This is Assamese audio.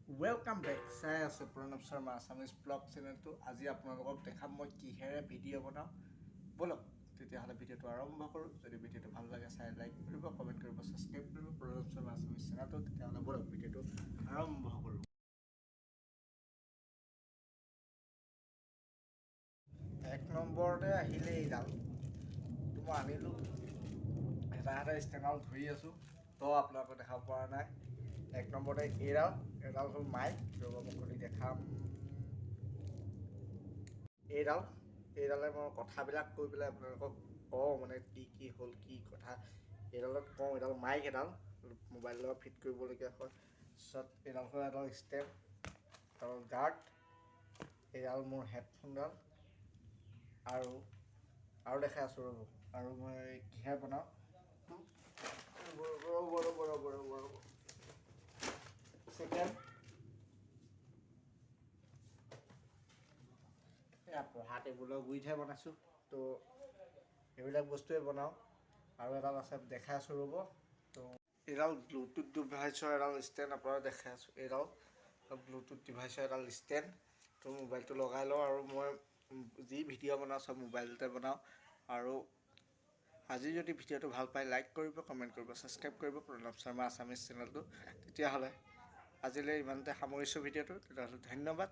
Welcome back. চাই আছে প্ৰণৱ শৰ্মা আছামিজ ব্লগ চেনেলটো। আজি আপোনালোকক দেখাম মই কিহেৰে ভিডিঅ' বনাওঁ। বলক তেতিয়াহ'লে ভিডিঅ'টো আৰম্ভ কৰোঁ। যদি ভিডিঅ'টো ভাল লাগে চাই লাইক কৰিব, কমেণ্ট কৰিব, ছাবস্ক্ৰাইব কৰিব প্ৰণৱ শৰ্মা আছামিজ চেনেলটো। তেতিয়াহ'লে বলক ভিডিঅ'টো আৰম্ভ কৰোঁ। এক নম্বৰতে আহিলে এইডাল মই আনিলোঁ। এটা ষ্টেণ্ডাল ধৰি আছোঁ তো আপোনালোকে দেখাব পৰা নাই। এক নম্বৰতে এডাল হ'ল মাইক। ৰ'ব মই খুলি দেখাম। এইডালে মই কথাবিলাক কৈ পেলাই আপোনালোকক কওঁ, মানে কি হ'ল কি কথা এইডালত কওঁ। এডাল মাইক, এডাল মোবাইলৰ লগত ফিট কৰিবলগীয়া হয়। তাৰপিছত এডাল হ'ল এডাল ষ্টেণ্ড, এডাল গাৰ্ড, এডাল মোৰ হেডফোনডাল আৰু দেখাই আছোঁ ৰ'ব। আৰু মই কিহে বনাওঁ ছেকেণ্ড এয়া পঢ়া টেবুলৰ গুৰিতহে বনাইছোঁ। তো এইবিলাক বস্তুৱে বনাওঁ। আৰু এডাল আছে দেখাই আছোঁ ৰ'ব। তো এডাল ব্লুটুথ ডিভাইচৰ এডাল ষ্টেণ্ড আপোনালোকক দেখাই আছোঁ। এইডাল ব্লুটুথ ডিভাইচৰ এডাল ষ্টেণ্ড। তো মোবাইলটো লগাই লওঁ আৰু মই যি ভিডিঅ' বনাওঁ চব মোবাইলতে বনাওঁ। আৰু আজি যদি ভিডিঅ'টো ভাল পায় লাইক কৰিব, কমেণ্ট কৰিব, ছাবস্ক্ৰাইব কৰিব প্ৰণৱ শৰ্মা আছামিজ চেনেলটো। তেতিয়াহ'লে আজিলৈ ইমানতে সামৰিছোঁ ভিডিঅ'টো। তেতিয়াহ'লে ধন্যবাদ।